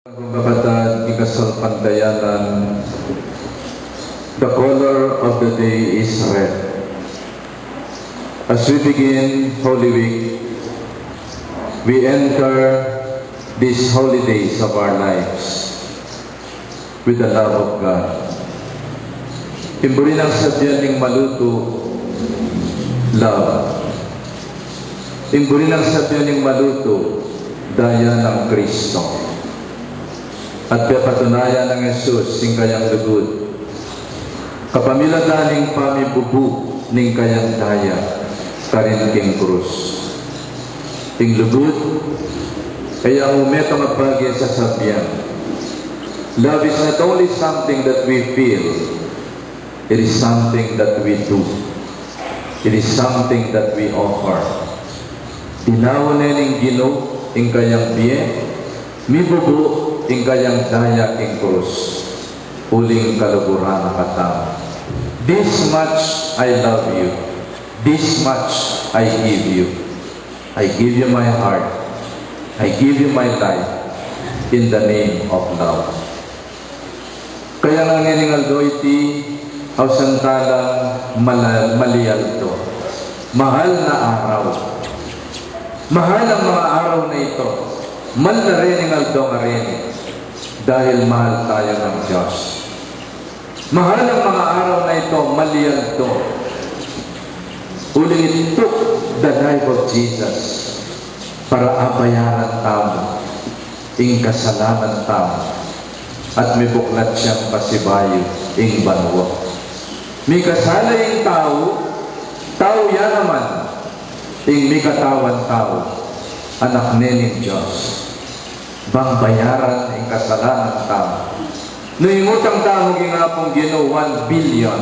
Kapatid, ikasalpantayanan, the color of the day is red. As we begin Holy Week, we enter these holy days of our lives with the love of God. Timbulin ang sadyan ng maluto, love. Timbulin ang sadyan ng maluto, daya ng Kristo. At pepatunayan ng Jesus ning kayang lugod. Kapamilatan ning pamibubu ning kayang daya, karin king krus. Ting lugod, kaya umeto mapagya sa sabyan. Love is not only something that we feel, it is something that we do. It is something that we offer. Tinaw na ning Ginoo ing kayang biye, mibubu ing kayang daya king krus, uling kaluburan na katao. This much I love you. This much I give you. I give you my heart. I give you my life in the name of love. Kaya nga ngayon iti aw santalang maliyalto. Mahal na araw. Mahal ang mga araw na ito. Mal na rin ang aldong arin dahil mahal tayo ng Diyos. Mahal ang mga araw na ito, maliyan ito. Uling it took the life of Jesus para abayaran tamo, ing kasalanan tamo, at may buklat siyang pasibayo, ing banwo. May kasala ing tao, tao yan naman, ing may katawan tao, anak nining Diyos. Bang bayaran ang kasalanan tao. Nuingutang tao ginapong Ginoo 1 billion.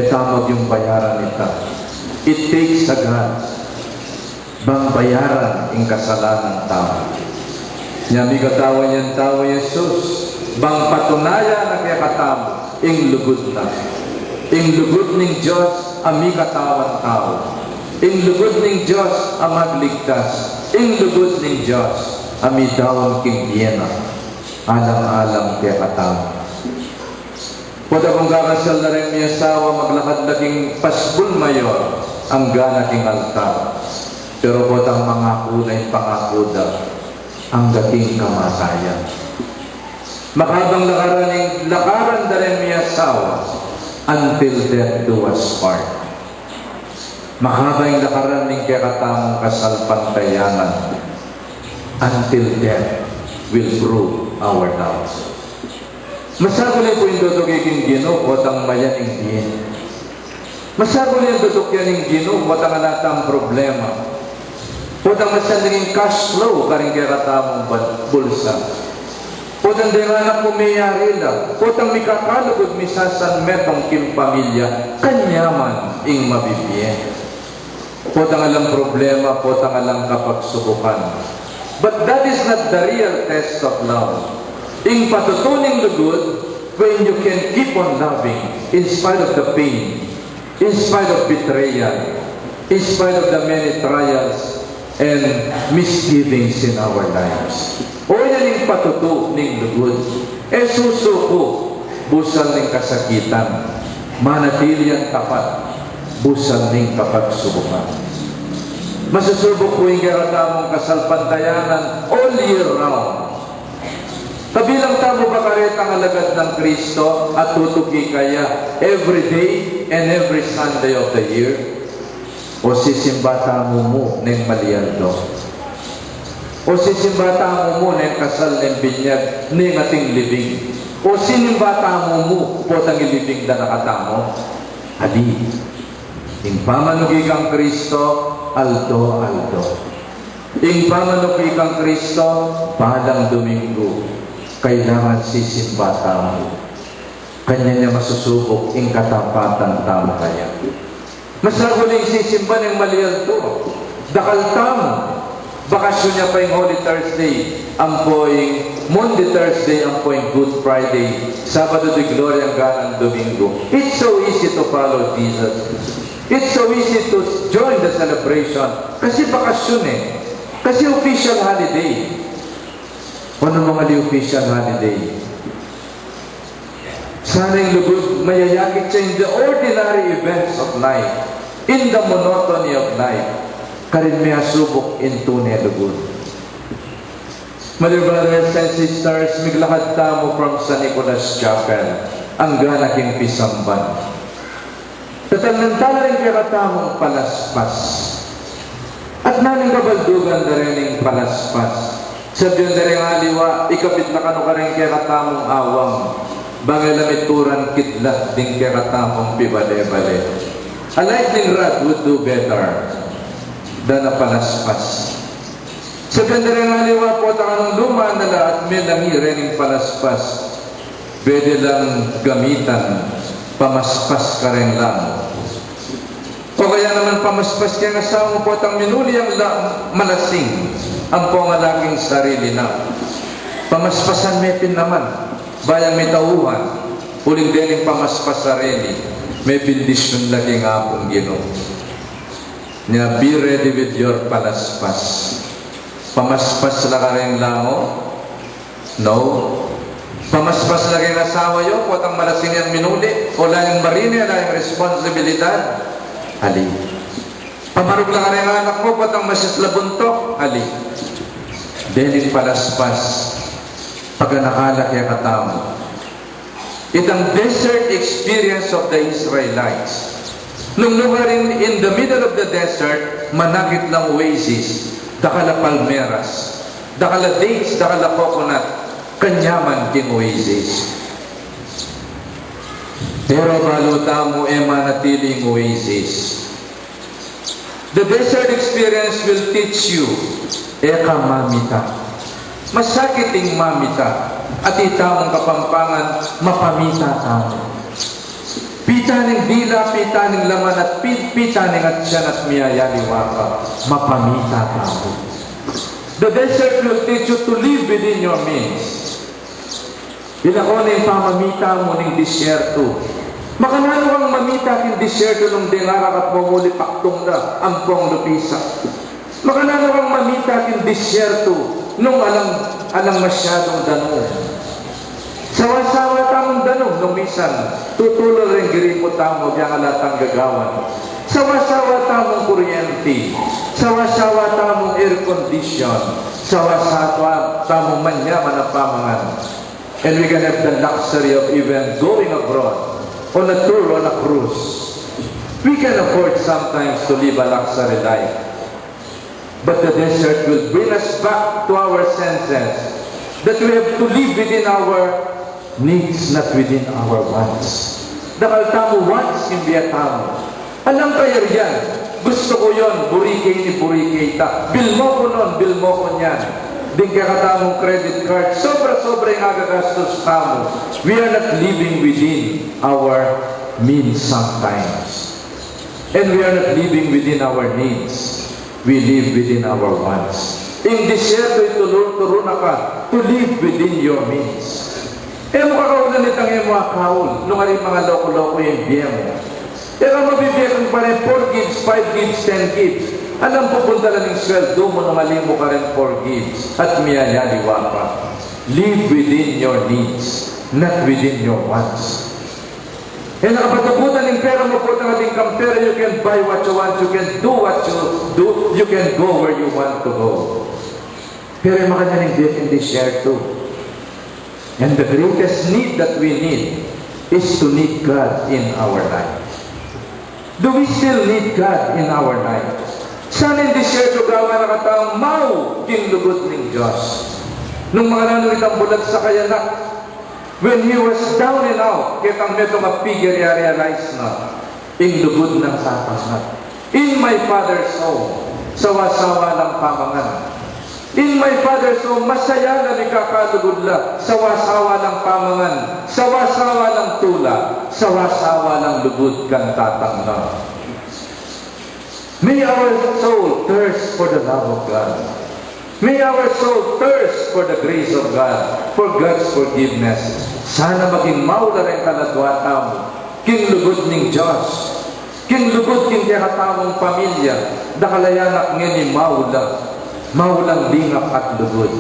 Tamog yung bayaran nita. It takes a God. Bang bayaran ang kasalanan tao. Nyami katawan yan tao Jesus. Bang patunayan na kaya katamo. Ing lugod na. Ing lugod ning Diyos ami katawan tao. Ing lugod ning Diyos ang magligtas. Ing lugod ning Diyos ami dawang king Vienna, alang-alang kaya katamo. Pada kung kakasal na rin may asawa, maglakad na king pasbul mayor, ang gana king altar. Pero potang mga kunay pangakuda, ang gating kamatayan. Makabang lakaran na rin may asawa, until death do us part. Mahabang lakaran ning kaya katamong kasalpantayanan, until death will prove our doubts. Masagulay po yung dudok yung Ginoo, watang mayan yung diin. Masagulay yung dudok yan yung Ginoo, watang anatang problema. Watang masaling cash flow, karing kiratamong bulsa. Watang di nga anak pumayari lang. Watang may kakalugod, misasan metong kim pamilya, kanyaman ing mabibigyan. Watang alang problema, watang alang kapagsubukan. But that is not the real test of love. Ing patutuning lugod, when you can keep on loving, in spite of the pain, in spite of betrayal, in spite of the many trials and misgivings in our lives. O yan ing patutuning lugod. Susuko, busal ning kasakitan, manatili ang tapat, busal ning kapagsubukan. Masusubok po yung karatamong kasalpantayanan all year round. Kabilang tamo ba karet ang alagad ng Kristo at tutuki kaya every day and every Sunday of the year? O sisimba tamo mo ng maliando? O sisimba tamo mo ng kasal ng binyag ng ating libing? O sinimba tamo mo potang ilibing na nakatamo? Adi, ing pamanugi kang Kristo, aldo. Ing pamanugi kang Kristo, padang Domingo, kailangan sisimba tamo. Kanya niya masusubok, ing katapatan tamo kaya. Masaguling sisimba ng malialto, dakal tamo. Bakasyon niya pa yung Holy Thursday, ang poing Monday Thursday, ang poing Good Friday, Sabado de Gloria ang ganang Domingo. It's so easy to follow Jesus. It's so easy to join the celebration. Kasi bakasyon Kasi official holiday. o ng mga di official holiday. Sana yung lugod mayayakit siya in the ordinary events of life, in the monotony of life, karin may asubok in tunay lugod. Mother, brothers and sisters, miglakad tamo from San Nicolas Chapel, ang ganaking pisamban. Tatalantala rin kaya katamong palaspas. At naning kabaldugan na rin yung palaspas. Sabihan na rin ang aliwa, ikapit na kano ka rin kaya katamong awang. Bangilamituran kidlat din kaya katamong pibale-bale. A lightning rod would do better than a palaspas. Sabihan na rin ang aliwa po, tangang luma nala at may langi rin yung palaspas. Pwede lang gamitan, pamaspas ka rin lang. O kaya naman pamaspas kaya nga sa mo po at ang minuli ang malasing ang po nga laging sarili na. Pamaspasan may pin naman, bayang may tauhan, uling din yung pamaspas sarili, may bindisyon lagi nga akong Ginoo. Nya, be ready with your palaspas. Pamaspas lang ka rin lang mo? No. Pamaspas lagi ng asawa yo, po at ang malasing ang minuli, o lang yung marine, lang yung responsibilidad. Ali. Pamarog lang ka rin ang anak mo, po at ang masyaslabuntok. Ali. Deling palaspas, pag nakalak yung katamo. Itang desert experience of the Israelites. Nung rin in the middle of the desert, manakit lang oasis, dakala palmeras, dakala dates, dakala coconut, kanyaman king oasis. Pero baluta mo manatiling oasis. The desert experience will teach you, eka mamita. Masakiting mamita, at itamong kapampangan, mapamita tamo. Pita ng dila, pita ng laman, at pita ng atsyan at miyayaliwaka, mapamita tamo. The desert will teach you to live within your means. Ilako na yung pamamita mo ng disyerto. Makanano kang mamita ng disyerto ng dengarak at mamuli paktong na ang pong lupisa. Makanano kang mamita ng disyerto nung alang masyadong danon. Sawa-sawa tamong danon nung minsan tutulo rin giripo tamo diyan alatang gagawan. Sawa-sawa tamong kuryente. Sawa-sawa tamong air condition. Sawa-sawa tamong manyaman na pamangan. And we can have the luxury of even going abroad on a tour, on a cruise. We can afford sometimes to live a luxury life. But the desert will bring us back to our senses. That we have to live within our needs, not within our wants. Dakal tamo wants, hindi atamo. Alam kayo yan. Gusto ko yon, burikay ni burikay ta. Bil mo ko nun, bil mo ko niyan. Din kakatamong credit card, sobra-sobra yung agagastos tamo. We are not living within our means sometimes. And we are not living within our needs. We live within our wants. In disyerto itulur na ka to live within your means. Eh mo kakaulan itang yung mga kaul, nung rin mga loko-loko yung biyem mo. Eh kung mabibiyakang pa rin 4 gigs, 5 gigs, 10 gigs, alam pupunta lang yung sweldo mo nung alim mo ka rin 4 gigs at miyayaliwa ka. Live within your needs, not within your wants. Eh nakapatabutan ng pera mo po ng ating kampera, you can buy what you want, you can do what you do, you can go where you want to go. Pero yung makanyaning death in this share too. And the greatest need that we need is to need God in our life. Do we still need God in our life? Sana hindi siya ito gawa na kataong mau kinlugod ng Diyos. Nung mga nanulit ang bulag sa kayanak, when he was down and out, kitang neto mapigil realize na, inlugod ng sapagat. In my Father's home, sawa-sawa ng pamangan. In my Father's home, masaya na nikakalugod la, sawa-sawa ng pamangan, sawa-sawa ng tula, sawa-sawa ng lugod kang tatang na. May our soul thirst for the love of God. May our soul thirst for the grace of God, for God's forgiveness. Sana maging maula rin kaladwata mo, kinlugod ng Diyos, kinlugod king katamong pamilya, dakalayanak nga ni maulang lingap at lugod.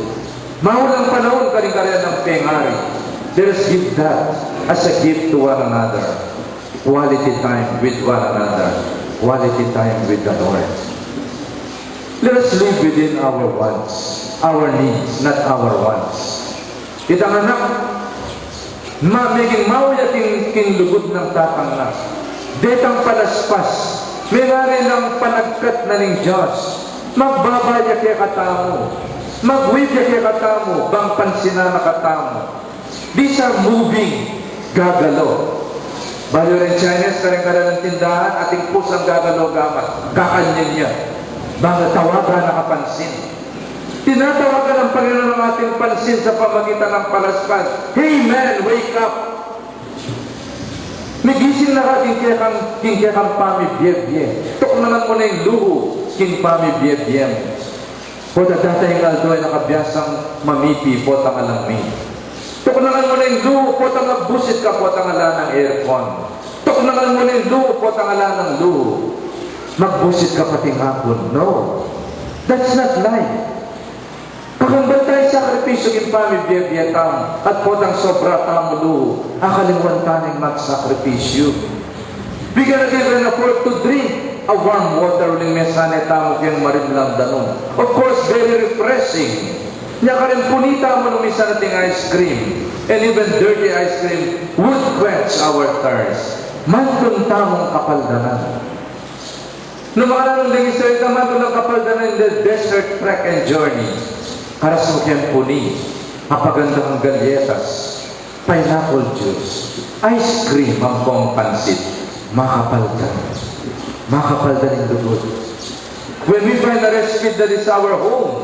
Maulang panahon karing-karian ng pengari. Let us give that as a gift to one another. Quality time with one another. Quality time with the Lord. Let us live within our wants, our needs, not our wants. Itang anak, maging mauya king lugod ng tatang na. Detang palaspas, may nga rin ang panagkat na ng Diyos. Magbabaya kaya katamo. Magwidya kaya katamo, bang pansina na katamo. These are moving, gagalo. Bayo rin Chinese, karang-karang ng tindahan, ating pusang gagalo gamat. Kakanyan niya. Bang tawagan nakapansin. Tinatawagan ng Panginoon ng ating pansin sa pamagitan ng palaspas. Hey man, wake up! Nagising na ka, king kang pamibiyebye. Tok naman mo na yung luho, king pamibiyebye. Po da datay ng aldo ay nakabyasang mamipi po tang alangmi. Tuknagan mo na yung luho po tang busit ka po tang ala ng aircon. Tuknagan mo na yung luho po tang ala ng luho. Magbusit ka pating hapon. No. That's not life. Kakambal tayo sakripisyo kin pamibiyebyetam at po tang sobra tamo luho. Akalimwan taning magsakripisyo. Bigyan natin rin na pork to drink. A warm water uling mesane tamo kayang marimlang danon. Of course, very refreshing. Nya ka rin punita mo nung isa nating ice cream. And even dirty ice cream would quench our thirst. Mantun tamong kapaldanan. Numakala nung lingis sa ito, mantun ang kapaldanan in the desert trek and journey. Karas mo kayang puni. Apagandang galyetas. Pineapple juice. Ice cream ang pong pansit. Makapaldanan. Makapaldan ng lugod. When we find a respite that is our home,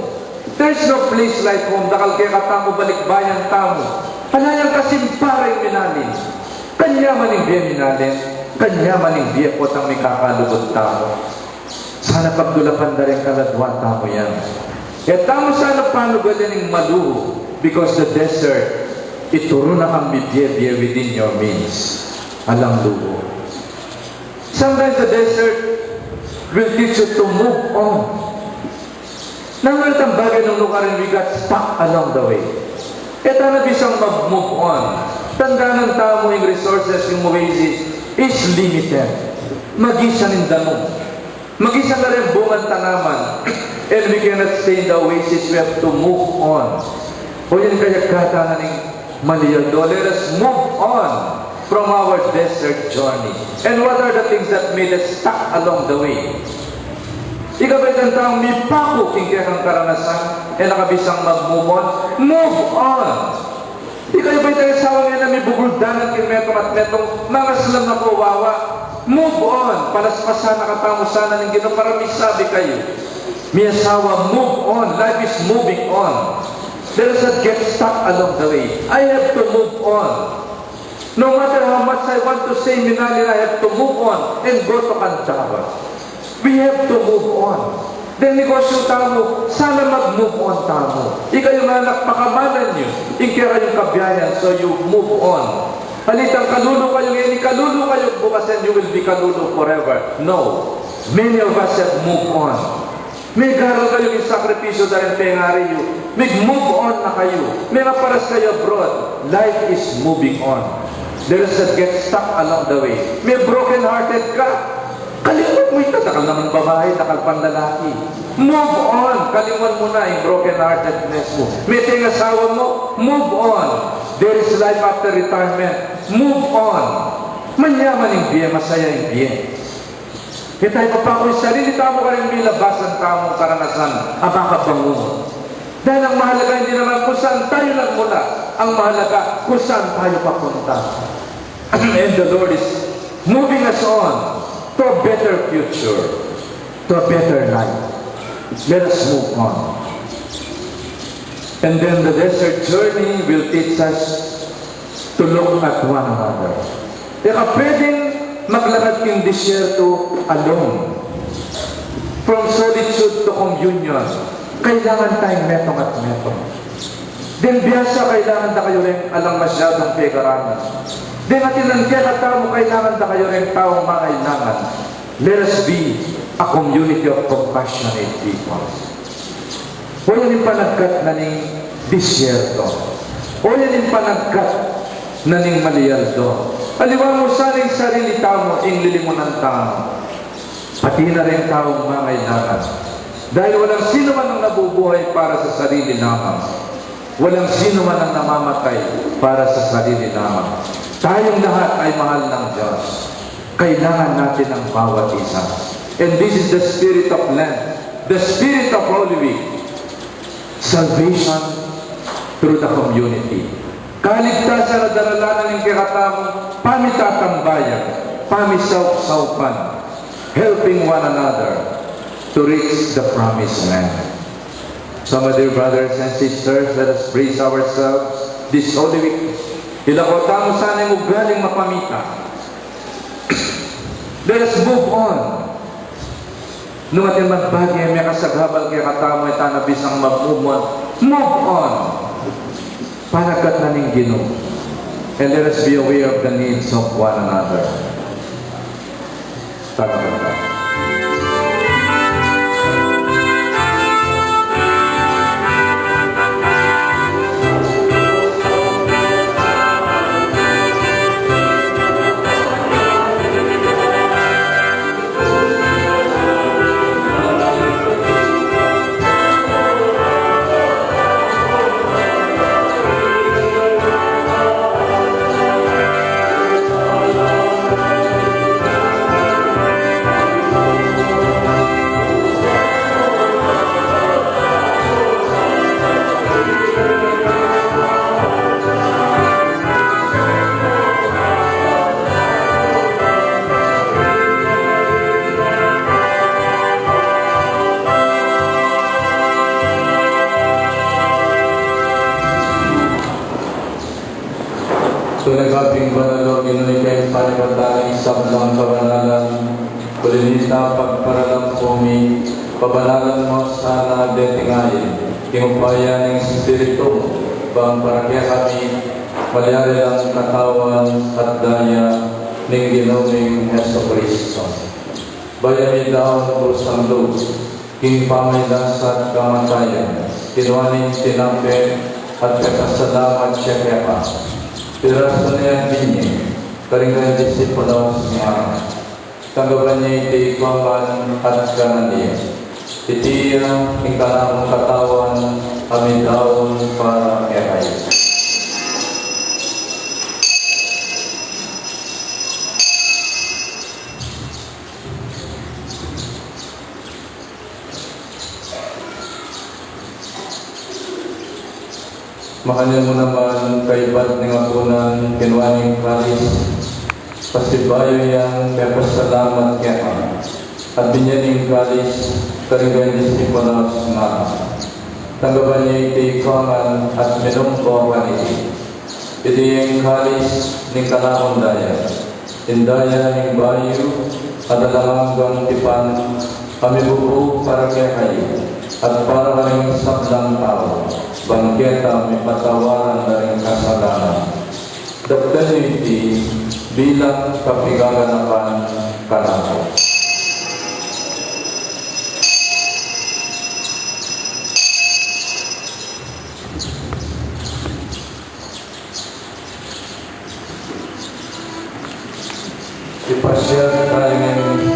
there's no place like home. Dakal kaya katamo, balikbayan tamo. Palayang kasimparing minalim. Kanya maning biya minalim. Kanya maning biya po tang may kakalugod tamo. Sana pagdulapan na rin kaladwa tamo yan. E tamo sana panugalan ng maluho because the desert, ituro na kang biya within your means. Alam luho. Sometimes the desert will teach you to move on. Nangalit ang bagay ng lukarin, we got stuck along the way. Ito na bisang mag-move on. Tanda ng tao mo yung resources, yung oasis, is limited. Mag-isa ng danon. Mag-isa na rin bungang tanaman. And we cannot stay in the oasis, we have to move on. O yan kaya kata na ng maliyado. Let us move on from our desert journey. And what are the things that made us stuck along the way? Ikaw ba'y tantang may pako kaya kang karanasan e nakabisang mag-move on? Move on! Ikaw ba'y tayo sawang yan na may bubuldanan kin metong at metong mga salam na kawawa? Move on! Palaspasan na katamo sana ng Ginoo para may sabi kayo. May asawa, move on! Life is moving on. There is not get stuck along the way. I have to move on. No matter how much I want to say Minalin, I have to move on and go to Cantaba. We have to move on. Then negosyo tamo, sana mag-move on tamo. Ikaw yung anak, pakamalan nyo. Ikira yung kabiyayan, so you move on. Halitang kalulo kayo ngayon, kalulo kayo bukas and you will be kalulo forever. No. Many of us have moved on. May garal kayo yung sakripisyo dahil pengari nyo. Mag-move on na kayo. May maparas kayo abroad. Life is moving on. There is that get stuck along the way. May broken-hearted ka. Kalimutan mo ito. Nakal naman babae, nakal panlalaki. Move on. Kalimutan mo na yung broken-heartedness mo. May tingasawa mo, move on. There is life after retirement. Move on. Manyaman yung biye, masaya yung biye. Kaya tayo papakoy sarili, tamo ka rin milabasan tamong karanasan. Abaka bangun. Dahil ang mahalaga hindi naman kung saan tayo nagmula. Ang mahalaga kung saan tayo papunta. And the Lord is moving us on to a better future, to a better life. Let us move on. And then the desert journey will teach us to look at one another. Kaya pwedeng maglakad yung disyerto alone. From solitude to communion. Kailangan tayong metong at metong. Then biyasa, kailangan na kayo rin alang masyadong pegaranan. Then atinan kaya tao mo, kailangan na kayo rin taong makailangan. Let us be a community of compassionate people. Huwag yung panagkat na ning disyerto. O yan yung panagkat na ning maliyaldo. Aliwa mo saling sarili tamo, inglili mo ng tao. Pati na rin taong mangailangan. Dahil walang sino man ang nabubuhay para sa sarili lamang. Walang sino man ang namamatay para sa sarili lamang. Tayong lahat ay mahal ng Diyos. Kailangan natin ang bawat isa. And this is the spirit of Lent, the spirit of Holy Week. Salvation through the community. Kaligtasan na daralanan ng kakatamong pamitatambayan, pamisawsawpan, helping one another to reach the promised land. So, my dear brothers and sisters, let us brace ourselves this Holy Week. Ilakota mo sana yung ugaling mapamita. Let us move on. Nung ating magbagi, may kasaghabal kaya katamo ay tanabis ang mag-move on. Move on! Panagat na ning Ginoo. And let us be aware of the needs of one another. Talaga. Tulagaping banalo, ginunikay panipataling sablang kabanalan, kulinita pagparalang pumi, pabanalan mo sana detingayin, kinupaya ng Espiritu, bang parakya kami, malyari ang katawan at daya ng Ginoong Heso Kristo. Bayani daw ang kusang loob, king pamilasat kamatayan, kinuaning tinampi at kakasalamat siya kepa. Piraso niya binyi, karingan disipulos niya. Tanggapan niya itiikwaman at kanan niya. Titiya, ingkanang katawan, amin daon para kekay. Mahalin mo naman kaibat ng apunan, kinuaning kalis, pasibayo yan, kaya pasalamat kaya. At binyaning kalis, karingan disipulos nga. Tanggapan niya itiikwaman at minumbawan iti. Iti yung kalis ng kanahon daya. Indaya ng bayo, at alamanggang tipan, kami buo para kaya kayo. At para kaming sablang tao. Bangketa may patawaran na rin kasalanan. Dagdan niyo iti bilang kapigaganapan kanako. Ipasya tayo ng